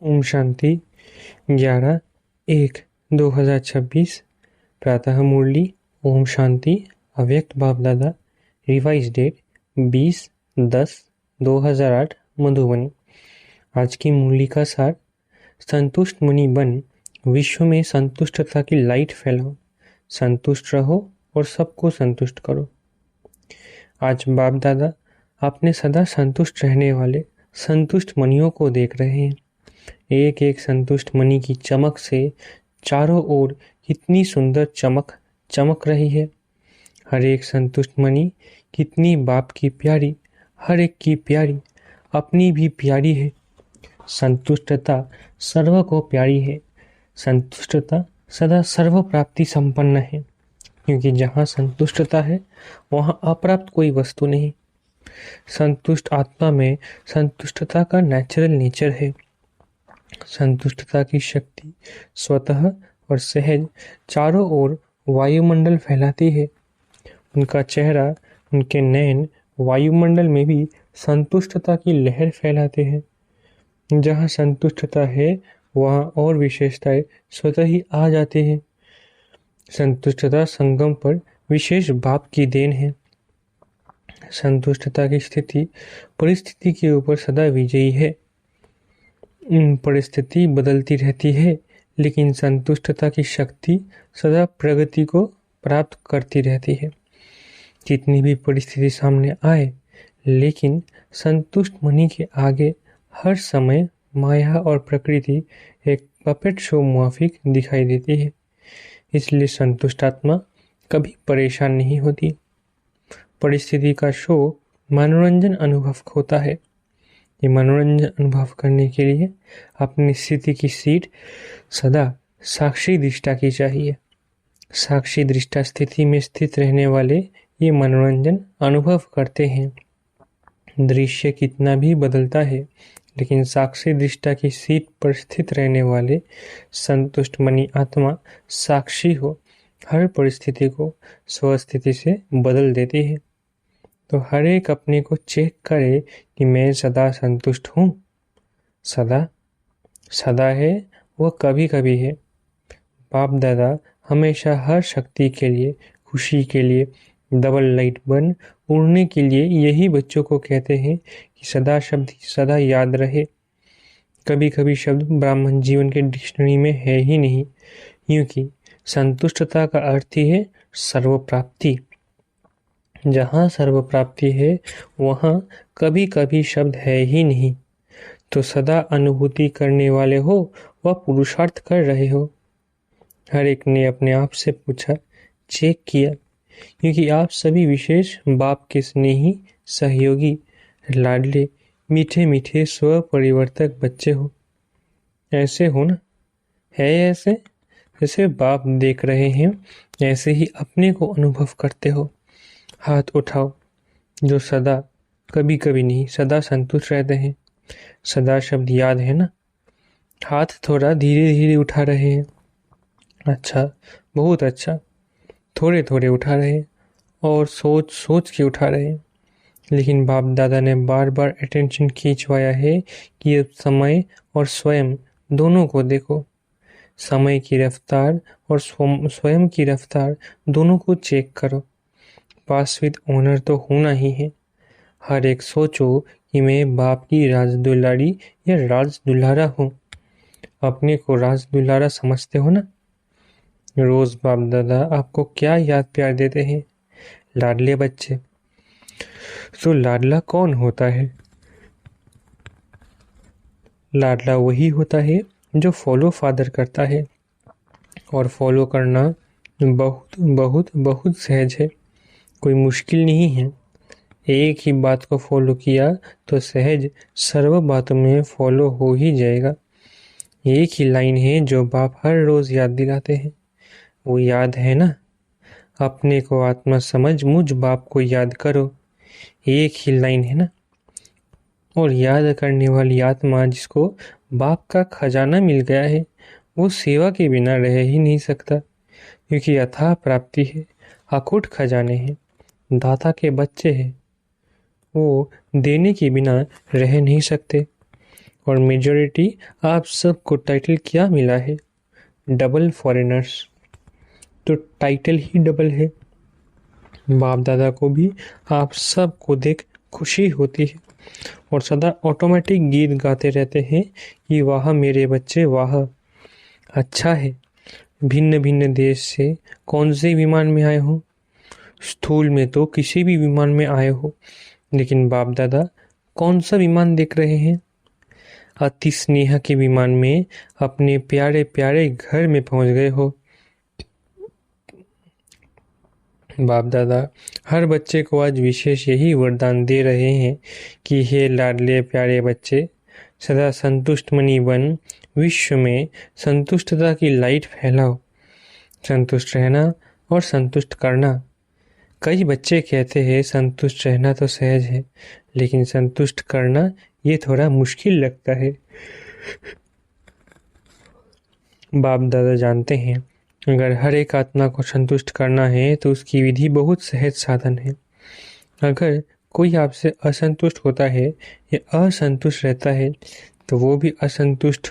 ओम शांति। 11/1/2026 प्रातः मुरली। ओम शांति। अव्यक्त बाप दादा। Revise date 20/10/2008 Madhuban. आज की मुरली का सार। संतुष्ट मुनि बन विश्व में संतुष्टता की लाइट फैलाओ। संतुष्ट रहो और सबको संतुष्ट करो। आज बाप दादा आपने सदा संतुष्ट रहने वाले संतुष्ट मनियों को देख रहे हैं। एक एक संतुष्ट मणि की चमक से चारों ओर कितनी सुंदर चमक चमक रही है। हर एक संतुष्ट मणि कितनी बाप की प्यारी, हर एक की प्यारी, अपनी भी प्यारी है। संतुष्टता सर्व को प्यारी है। संतुष्टता सदा सर्व प्राप्ति संपन्न है, क्योंकि जहाँ संतुष्टता है वहाँ अप्राप्त कोई वस्तु नहीं। संतुष्ट आत्मा में संतुष्टता का नेचुरल नेचर है। संतुष्टता की शक्ति स्वतः और सहज चारों ओर वायुमंडल फैलाती है। उनका चेहरा, उनके नयन वायुमंडल में भी संतुष्टता की लहर फैलाते हैं। जहाँ संतुष्टता है वहाँ और विशेषताएं स्वतः ही आ जाती हैं। संतुष्टता संगम पर विशेष बाप की देन है। संतुष्टता की स्थिति परिस्थिति के ऊपर सदा विजयी है। परिस्थिति बदलती रहती है, लेकिन संतुष्टता की शक्ति सदा प्रगति को प्राप्त करती रहती है। जितनी भी परिस्थिति सामने आए, लेकिन संतुष्ट मणि के आगे हर समय माया और प्रकृति एक पपेट शो मुआफिक दिखाई देती है। इसलिए संतुष्ट आत्मा कभी परेशान नहीं होती। परिस्थिति का शो मनोरंजन अनुभव होता है। ये मनोरंजन अनुभव करने के लिए अपनी स्थिति की सीट सदा साक्षी दृष्टा की चाहिए। साक्षी दृष्टा स्थिति में स्थित रहने वाले ये मनोरंजन अनुभव करते हैं। दृश्य कितना भी बदलता है, लेकिन साक्षी दृष्टा की सीट पर स्थित रहने वाले संतुष्ट मनी आत्मा साक्षी हो हर परिस्थिति को स्वस्थिति से बदल देती है। तो हर एक अपने को चेक करे कि मैं सदा संतुष्ट हूँ। सदा सदा है, वह कभी कभी है। बाप दादा हमेशा हर शक्ति के लिए, खुशी के लिए, डबल लाइट बन उड़ने के लिए यही बच्चों को कहते हैं कि सदा शब्द सदा याद रहे। कभी कभी शब्द ब्राह्मण जीवन के डिक्शनरी में है ही नहीं, क्योंकि संतुष्टता का अर्थ ही है सर्व प्राप्ति। जहाँ सर्व प्राप्ति है वहाँ कभी कभी शब्द है ही नहीं। तो सदा अनुभूति करने वाले हो वह पुरुषार्थ कर रहे हो। हर एक ने अपने आप से पूछा, चेक किया, क्योंकि आप सभी विशेष बाप के स्नेही, सहयोगी, लाडले, मीठे मीठे स्व परिवर्तक बच्चे हो। ऐसे हो ना? है ऐसे? जैसे बाप देख रहे हैं ऐसे ही अपने को अनुभव करते हो। हाथ उठाओ जो सदा, कभी कभी नहीं, सदा संतुष्ट रहते हैं। सदा शब्द याद है ना? हाथ थोड़ा धीरे धीरे उठा रहे हैं। अच्छा, बहुत अच्छा। थोड़े थोड़े उठा रहे हैं और सोच सोच के उठा रहे हैं। लेकिन बाप दादा ने बार बार अटेंशन खींचवाया है कि अब समय और स्वयं दोनों को देखो। समय की रफ्तार और स्वयं की रफ्तार दोनों को चेक करो। पास विद ऑनर तो होना ही है। हर एक सोचो कि मैं बाप की राज दुलारी या राज दुलारा हूँ। अपने को राज दुलारा समझते हो ना? रोज बाप दादा आपको क्या याद प्यार देते हैं? लाडले बच्चे। तो लाडला कौन होता है? लाडला वही होता है जो फॉलो फादर करता है, और फॉलो करना बहुत बहुत बहुत सहज है। कोई मुश्किल नहीं है। एक ही बात को फॉलो किया तो सहज सर्व बातों में फॉलो हो ही जाएगा। एक ही लाइन है जो बाप हर रोज याद दिलाते हैं। वो याद है ना? अपने को आत्मा समझ मुझ बाप को याद करो। एक ही लाइन है ना? और याद करने वाली आत्मा जिसको बाप का खजाना मिल गया है, वो सेवा के बिना रह ही नहीं सकता, क्योंकि अथाह प्राप्ति है, अकूट खजाने हैं, दाता के बच्चे हैं। वो देने के बिना रह नहीं सकते। और मेजॉरिटी आप सबको टाइटल क्या मिला है? Double foreigners. तो टाइटल ही डबल है। बाप दादा को भी आप सबको देख खुशी होती है और सदा ऑटोमेटिक गीत गाते रहते हैं कि वाह मेरे बच्चे वाह। अच्छा है। भिन्न भिन्न देश से कौन से विमान में आए हो? स्थूल में तो किसी भी विमान में आए हो, लेकिन बाप दादा कौन सा विमान देख रहे हैं? अति स्नेह के विमान में अपने प्यारे प्यारे घर में पहुंच गए हो। बाप दादा हर बच्चे को आज विशेष यही वरदान दे रहे हैं कि हे लाडले प्यारे बच्चे, सदा संतुष्ट मनी बन विश्व में संतुष्टता की लाइट फैलाओ। संतुष्ट रहना और संतुष्ट करना। कई बच्चे कहते हैं संतुष्ट रहना तो सहज है, लेकिन संतुष्ट करना ये थोड़ा मुश्किल लगता है। बाप दादा जानते हैं अगर हर एक आत्मा को संतुष्ट करना है तो उसकी विधि बहुत सहज साधन है। अगर कोई आपसे असंतुष्ट होता है या असंतुष्ट रहता है तो वो भी असंतुष्ट,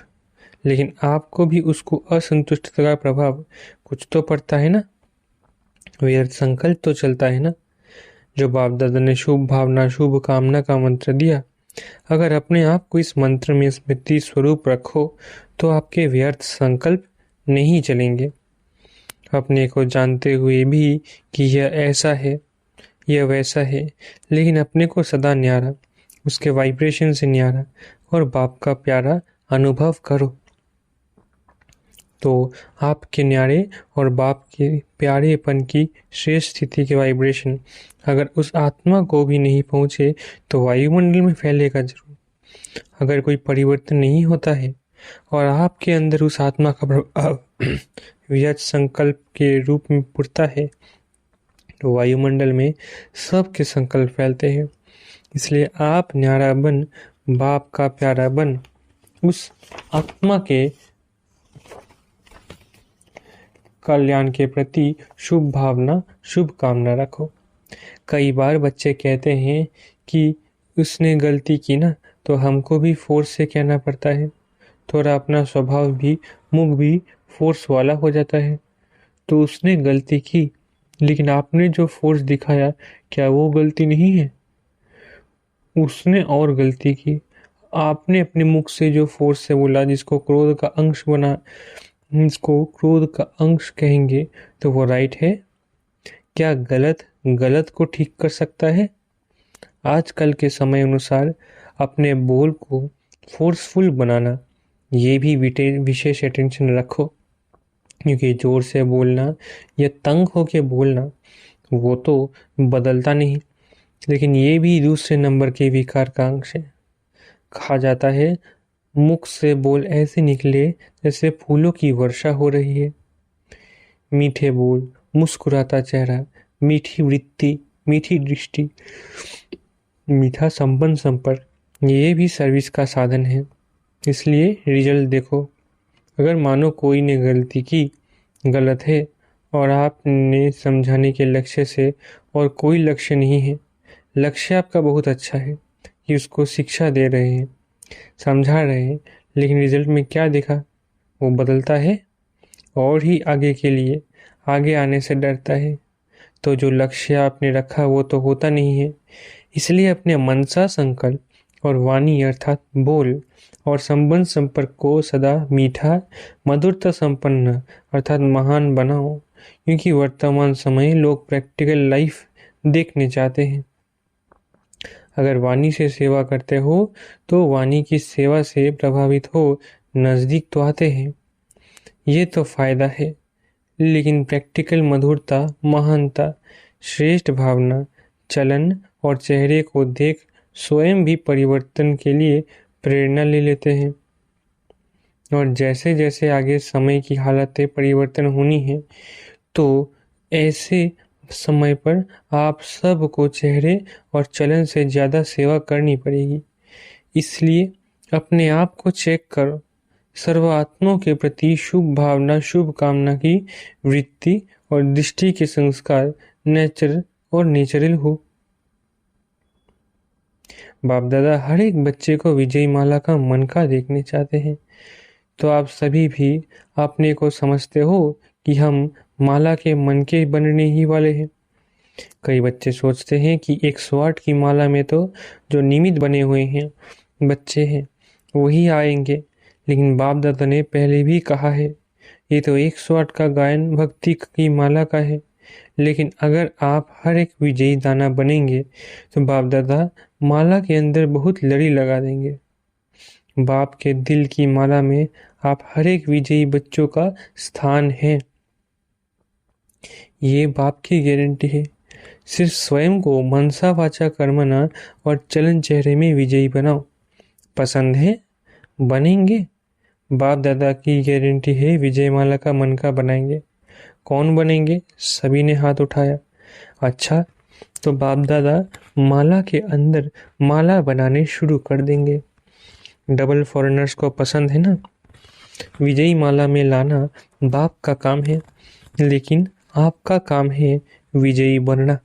लेकिन आपको भी उसको असंतुष्टता का प्रभाव कुछ तो पड़ता है ना, व्यर्थ संकल्प तो चलता है ना। जो बाप दादा ने शुभ भावना शुभ कामना का मंत्र दिया, अगर अपने आप को इस मंत्र में स्मृति स्वरूप रखो तो आपके व्यर्थ संकल्प नहीं चलेंगे। अपने को जानते हुए भी कि यह ऐसा है यह वैसा है, लेकिन अपने को सदा न्यारा, उसके वाइब्रेशन से न्यारा और बाप का प्यारा अनुभव करो। तो आपके न्यारे और बाप के प्यारेपन की श्रेष्ठ स्थिति के वाइब्रेशन अगर उस आत्मा को भी नहीं पहुँचे तो वायुमंडल में फैलेगा जरूर। अगर कोई परिवर्तन नहीं होता है और आपके अंदर उस आत्मा का प्रभाव व्यर्थ संकल्प के रूप में पुरता है तो वायुमंडल में सबके संकल्प फैलते हैं। इसलिए आप न्यारा बन, बाप का प्यारा बन, उस आत्मा के कल्याण के प्रति शुभ भावना शुभ कामना रखो। कई बार बच्चे कहते हैं कि उसने गलती की ना, तो हमको भी फोर्स से कहना पड़ता है। थोड़ा अपना स्वभाव भी मुख भी फोर्स वाला हो जाता है। तो उसने गलती की, लेकिन आपने जो फोर्स दिखाया क्या वो गलती नहीं है? उसने और गलती की। आपने अपने मुख से जो फोर्स से बोला, जिसको क्रोध का अंश बना, जिसको क्रोध का अंश कहेंगे, तो वो राइट है क्या? गलत गलत को ठीक कर सकता है? आजकल के समय अनुसार अपने बोल को फोर्सफुल बनाना, ये भी विशेष अटेंशन रखो, क्योंकि जोर से बोलना या तंग होके बोलना वो तो बदलता नहीं, लेकिन ये भी दूसरे नंबर के विकार का अंश है। कहा जाता है मुख से बोल ऐसे निकले जैसे फूलों की वर्षा हो रही है। मीठे बोल, मुस्कुराता चेहरा, मीठी वृत्ति, मीठी दृष्टि, मीठा संबंध संपर्क, ये भी सर्विस का साधन है। इसलिए रिजल्ट देखो। अगर मानो कोई ने गलती की, गलत है, और आपने समझाने के लक्ष्य से और कोई लक्ष्य नहीं है, लक्ष्य आपका बहुत अच्छा है कि उसको शिक्षा दे रहे हैं, समझा रहे हैं, लेकिन रिजल्ट में क्या दिखा? वो बदलता है और ही आगे के लिए आगे आने से डरता है। तो जो लक्ष्य आपने रखा वो तो होता नहीं है। इसलिए अपने मनसा संकल्प और वाणी अर्थात बोल और संबंध संपर्क को सदा मीठा मधुरता संपन्न अर्थात महान बनाओ, क्योंकि वर्तमान समय लोग प्रैक्टिकल लाइफ देखने चाहते हैं। अगर वाणी से सेवा करते हो तो वाणी की सेवा से प्रभावित हो नज़दीक तो आते हैं, ये तो फायदा है। लेकिन प्रैक्टिकल मधुरता, महानता, श्रेष्ठ भावना, चलन और चेहरे को देख स्वयं भी परिवर्तन के लिए प्रेरणा ले लेते हैं। और जैसे जैसे आगे समय की हालतें परिवर्तन होनी है, तो ऐसे समय पर आप सबको चेहरे और चलन से ज़्यादा सेवा करनी पड़ेगी। इसलिए अपने आप को चेक करो। सर्वात्माओं के प्रति शुभ भावना शुभ कामना की वृत्ति और दृष्टि के संस्कार नेचर और नेचुरल हो। बाप दादा हर एक बच्चे को विजयी माला का मनका देखने चाहते हैं। तो आप सभी भी अपने को समझते हो कि हम माला के मनके बनने ही वाले हैं। कई बच्चे सोचते हैं कि 108 की माला में तो जो निमित्त बने हुए हैं बच्चे हैं वही आएंगे, लेकिन बाप दादा ने पहले भी कहा है ये तो 108 का गायन भक्ति की माला का है। लेकिन अगर आप हर एक विजयी दाना बनेंगे तो बाप दादा माला के अंदर बहुत लड़ी लगा देंगे। बाप के दिल की माला में आप हर एक विजयी बच्चों का स्थान है। ये बाप की गारंटी है। सिर्फ स्वयं को मनसा वाचा कर्मणा और चलन चेहरे में विजयी बनाओ। पसंद है? बनेंगे? बाप दादा की गारंटी है विजयमाला का मन का बनाएंगे। कौन बनेंगे? सभी ने हाथ उठाया। अच्छा, तो बाप दादा माला के अंदर माला बनाने शुरू कर देंगे। डबल फॉरेनर्स को पसंद है ना? विजयी माला में लाना बाप का काम है, लेकिन आपका काम है विजयी बनना।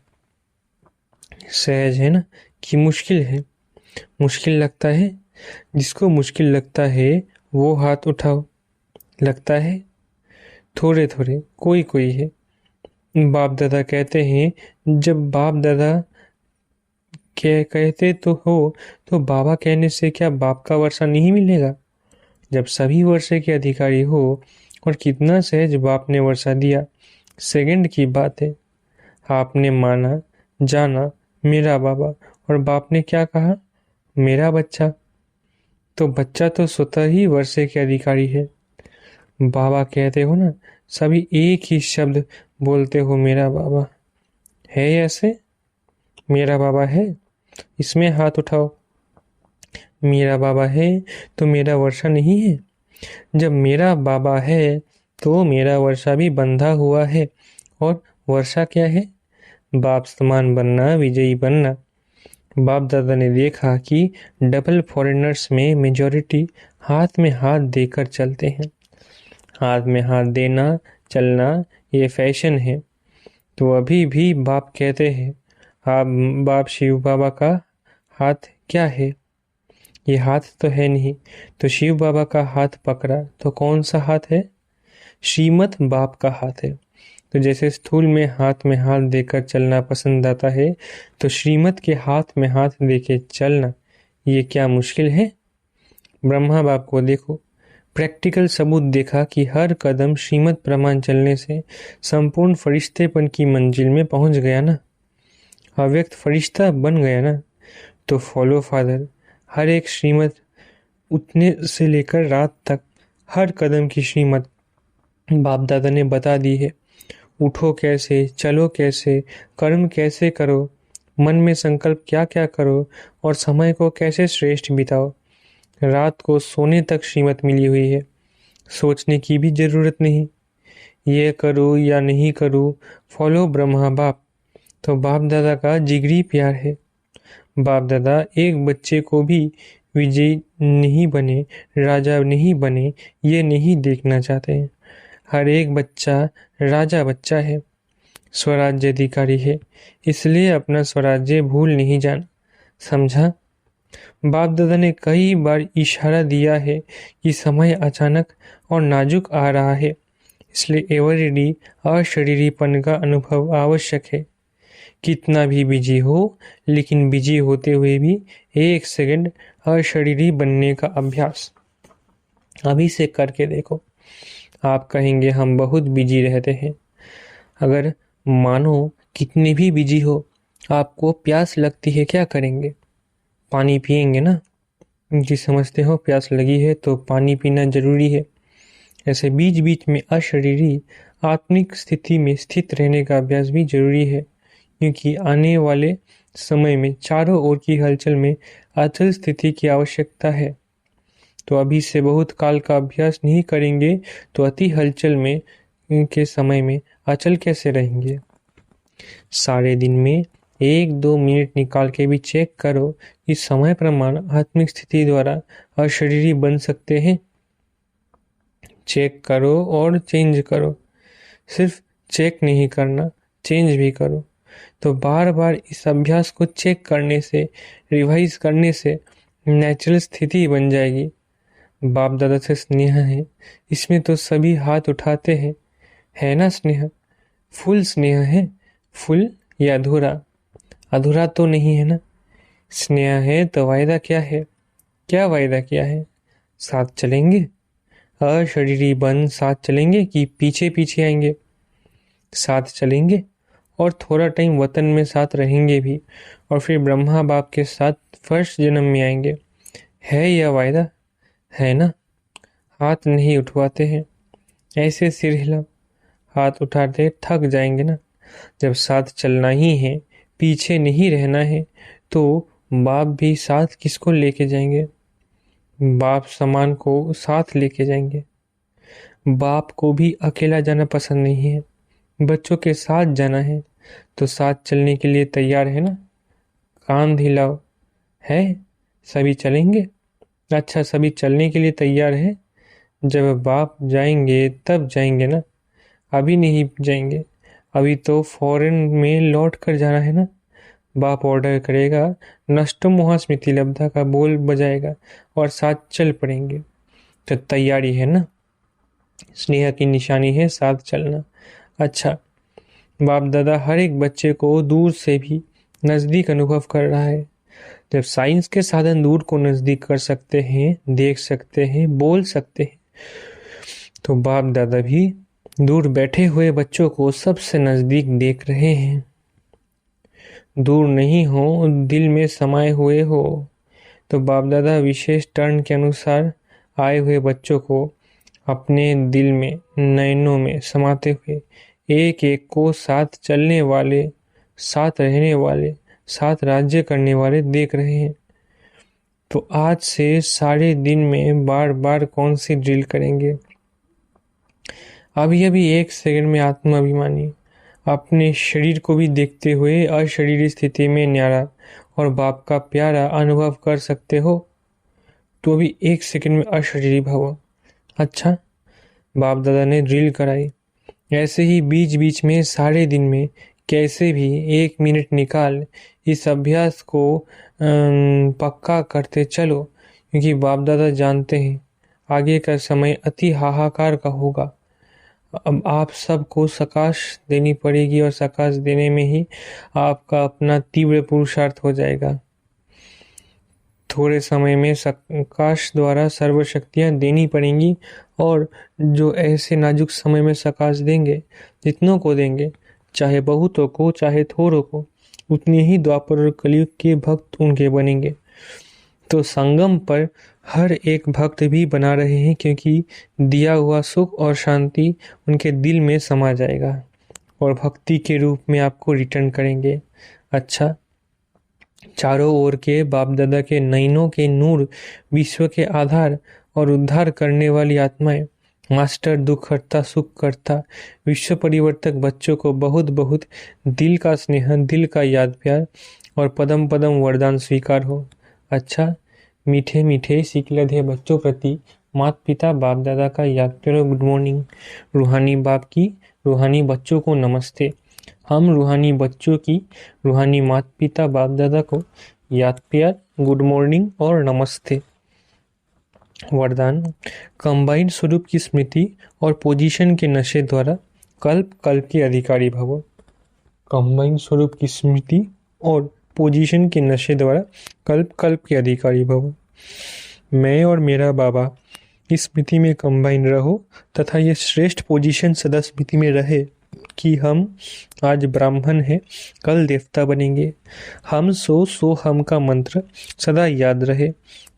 सहज है ना कि मुश्किल है? मुश्किल लगता है? जिसको मुश्किल लगता है वो हाथ उठाओ। लगता है? थोड़े थोड़े कोई कोई है। बाप दादा कहते हैं जब बाप दादा कहते तो हो तो बाबा कहने से क्या बाप का वर्षा नहीं मिलेगा? जब सभी वर्षे के अधिकारी हो, और कितना सहज बाप ने वर्षा दिया। सेकंड की बात है। आपने माना जाना मेरा बाबा, और बाप ने क्या कहा? मेरा बच्चा। तो बच्चा तो स्वतः ही वर्षे के अधिकारी है। बाबा कहते हो ना, सभी एक ही शब्द बोलते हो मेरा बाबा। है ऐसे? मेरा बाबा है? इसमें हाथ उठाओ। मेरा बाबा है तो मेरा वर्षा नहीं है? जब मेरा बाबा है तो मेरा वर्षा भी बंधा हुआ है। और वर्षा क्या है? बाप समान बनना, विजयी बनना। बाप दादा ने देखा कि डबल फॉरेनर्स में मेजॉरिटी हाथ में हाथ देकर चलते हैं। हाथ में हाथ देना चलना ये फैशन है। तो अभी भी बाप कहते हैं, आप बाप शिव बाबा का हाथ क्या है? ये हाथ तो है नहीं। तो शिव बाबा का हाथ पकड़ा तो कौन सा हाथ है? श्रीमत बाप का हाथ है। तो जैसे स्थूल में हाथ देकर चलना पसंद आता है, तो श्रीमत के हाथ में हाथ देके चलना ये क्या मुश्किल है? ब्रह्मा बाप को देखो, प्रैक्टिकल सबूत देखा कि हर कदम श्रीमत प्रमाण चलने से संपूर्ण फरिश्तेपन की मंजिल में पहुंच गया ना, अव्यक्त फरिश्ता बन गया ना। तो फॉलो फादर, हर एक श्रीमत उठने से लेकर रात तक हर कदम की श्रीमत बाप दादा ने बता दी है। उठो कैसे, चलो कैसे, कर्म कैसे करो, मन में संकल्प क्या क्या करो, और समय को कैसे श्रेष्ठ बिताओ। रात को सोने तक श्रीमत मिली हुई है। सोचने की भी जरूरत नहीं, ये करूँ या नहीं करूँ, फॉलो ब्रह्मा बाप। तो बाप दादा का जिगरी प्यार है। बाप दादा एक बच्चे को भी विजयी नहीं बने, राजा नहीं बने, ये नहीं देखना चाहते हैं। हर एक बच्चा राजा बच्चा है, स्वराज्य अधिकारी है, इसलिए अपना स्वराज्य भूल नहीं जाना। समझा? बाप दादा ने कई बार इशारा दिया है कि समय अचानक और नाजुक आ रहा है, इसलिए एवरीडी अशरीरीपन का अनुभव आवश्यक है। कितना भी बिजी हो, लेकिन बिजी होते हुए भी 1 सेकंड अशरीरी बनने का अभ्यास अभी से करके देखो। आप कहेंगे हम बहुत बिजी रहते हैं। अगर मानो कितने भी बिजी हो, आपको प्यास लगती है, क्या करेंगे? पानी पिएंगे ना। जी, समझते हो प्यास लगी है तो पानी पीना जरूरी है। ऐसे बीच बीच में अशरीरी आत्मिक स्थिति में स्थित रहने का अभ्यास भी जरूरी है, क्योंकि आने वाले समय में चारों ओर की हलचल में अचल स्थिति की आवश्यकता है। तो अभी से बहुत काल का अभ्यास नहीं करेंगे तो अति हलचल में के समय में अचल कैसे रहेंगे? सारे दिन में 1-2 मिनट निकाल के भी चेक करो कि समय प्रमाण आत्मिक स्थिति द्वारा अशरीरी बन सकते हैं। चेक करो और चेंज करो। सिर्फ चेक नहीं करना, चेंज भी करो। तो बार बार इस अभ्यास को चेक करने से, रिवाइज करने से नेचुरल स्थिति बन जाएगी। बाप दादा से स्नेह है, इसमें तो सभी हाथ उठाते हैं, है ना स्नेह? फुल स्नेह है, फुल या अधूरा? अधूरा तो नहीं है ना? स्नेह है तो वायदा क्या है? क्या वायदा किया है? साथ चलेंगे, अशरीरी बन साथ चलेंगे कि पीछे पीछे आएंगे? साथ चलेंगे और थोड़ा टाइम वतन में साथ रहेंगे भी, और फिर ब्रह्मा बाप के साथ फर्स्ट जन्म में आएंगे। है यह वायदा? है ना? हाथ नहीं उठवाते हैं, ऐसे सिर हिला। हाथ उठाते थक जाएंगे ना। जब साथ चलना ही है, पीछे नहीं रहना है, तो बाप भी साथ किसको लेके जाएंगे? बाप समान को साथ लेके जाएंगे। बाप को भी अकेला जाना पसंद नहीं है, बच्चों के साथ जाना है। तो साथ चलने के लिए तैयार है ना? कान हिलाओ। है? सभी चलेंगे? अच्छा, सभी चलने के लिए तैयार है? जब बाप जाएंगे तब जाएंगे ना, अभी नहीं जाएंगे। अभी तो फॉरेन में लौट कर जाना है ना। बाप ऑर्डर करेगा, नष्टो मोहा स्मृति लब्धा का बोल बजाएगा और साथ चल पड़ेंगे। तो तैयारी है ना? स्नेह की निशानी है साथ चलना। अच्छा, बाप दादा हर एक बच्चे को दूर से भी नज़दीक अनुभव कर रहा है। जब साइंस के साधन दूर को नज़दीक कर सकते हैं, देख सकते हैं, बोल सकते हैं, तो बाप दादा भी दूर बैठे हुए बच्चों को सबसे नज़दीक देख रहे हैं। दूर नहीं हो, दिल में समाये हुए हो। तो बाप दादा विशेष टर्न के अनुसार आए हुए बच्चों को अपने दिल में, नयनों में समाते हुए एक एक को साथ चलने वाले, साथ रहने वाले, साथ राज्य करने वाले देख रहे हैं। तो आज से सारे दिन में बार बार कौन सी ड्रिल करेंगे? अभी अभी एक सेकंड में आत्माभिमानी अपने शरीर को भी देखते हुए अशरीरी स्थिति में न्यारा और बाप का प्यारा अनुभव कर सकते हो। तो अभी एक सेकंड में अशरीरी भव। अच्छा, बाप दादा ने ड्रिल कराई। ऐसे ही बीच बीच में सारे दिन में कैसे भी 1 मिनट निकाल इस अभ्यास को पक्का करते चलो, क्योंकि बाप दादा जानते हैं आगे का समय अति हाहाकार का होगा। अब आप सबको सकाश देनी पड़ेगी और सकाश देने में ही आपका अपना तीव्र पुरुषार्थ हो जाएगा। थोड़े समय में सकाश द्वारा सर्वशक्तियां देनी पड़ेंगी, और जो ऐसे नाजुक समय में सकाश देंगे, जितनों को देंगे, चाहे बहुतों को चाहे थोड़ों को, उतने ही द्वापर और कलयुग के भक्त उनके बनेंगे। तो संगम पर हर एक भक्त भी बना रहे हैं, क्योंकि दिया हुआ सुख और शांति उनके दिल में समा जाएगा और भक्ति के रूप में आपको रिटर्न करेंगे। अच्छा, चारों ओर के बाप दादा के नयनों के नूर, विश्व के आधार और उद्धार करने वाली आत्माएं, मास्टर दुख हरता सुख करता, विश्व परिवर्तक बच्चों को बहुत बहुत दिल का स्नेह, दिल का याद प्यार और पदम पदम वरदान स्वीकार हो। अच्छा, मीठे मीठे सिकलधे बच्चों प्रति माता पिता बाप दादा का याद प्यार, गुड मॉर्निंग। रूहानी बाप की रूहानी बच्चों को नमस्ते। हम रूहानी बच्चों की रूहानी माता पिता बाप दादा को याद प्यार, गुड मॉर्निंग और नमस्ते। वरदान, कंबाइंड स्वरूप की स्मृति और पोजीशन के नशे द्वारा कल्प कल्प के अधिकारी भवो। कंबाइंड स्वरूप की स्मृति और पोजीशन के नशे द्वारा कल्प कल्प के अधिकारी भवो। मैं और मेरा बाबा इस स्मृति में कंबाइन रहो तथा ये श्रेष्ठ पोजीशन सदा स्मृति में रहे कि हम आज ब्राह्मण हैं, कल देवता बनेंगे। हम सो हम का मंत्र सदा याद रहे,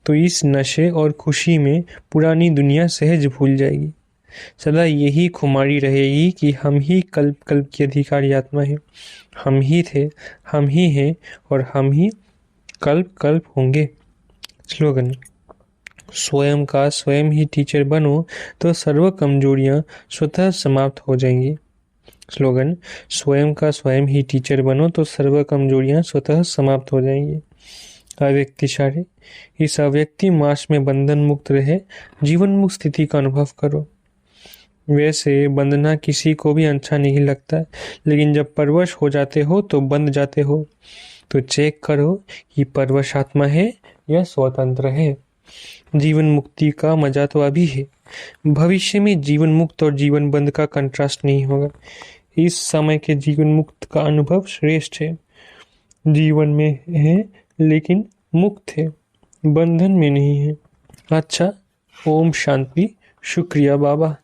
तो इस नशे और खुशी में पुरानी दुनिया सहज भूल जाएगी। सदा यही खुमारी रहेगी कि हम ही कल्प कल्प की अधिकारी आत्मा हैं। हम ही थे, हम ही हैं और हम ही कल्प कल्प होंगे। स्लोगन, स्वयं का स्वयं ही टीचर बनो तो सर्व कमजोरियां स्वतः समाप्त हो जाएंगी। स्लोगन, स्वयं का स्वयं ही टीचर बनो तो सर्व कमजोरियां स्वतः समाप्त हो जाएंगी। अव्यक्तिशाली, इस अव्यक्ति मास में बंधन मुक्त रहे, जीवन मुक्त स्थिति का अनुभव करो। वैसे बंधना किसी को भी अच्छा नहीं लगता, लेकिन जब परवश हो जाते हो तो बंध जाते हो। तो चेक करो कि परवश आत्मा है या स्वतंत्र है। जीवन मुक्ति का मजा तो अभी है, भविष्य में जीवन मुक्त और जीवन बंद का कंट्रास्ट नहीं होगा। इस समय के जीवन मुक्त का अनुभव श्रेष्ठ है। जीवन में है लेकिन मुक्त है, बंधन में नहीं है। अच्छा, ओम शांति। शुक्रिया बाबा।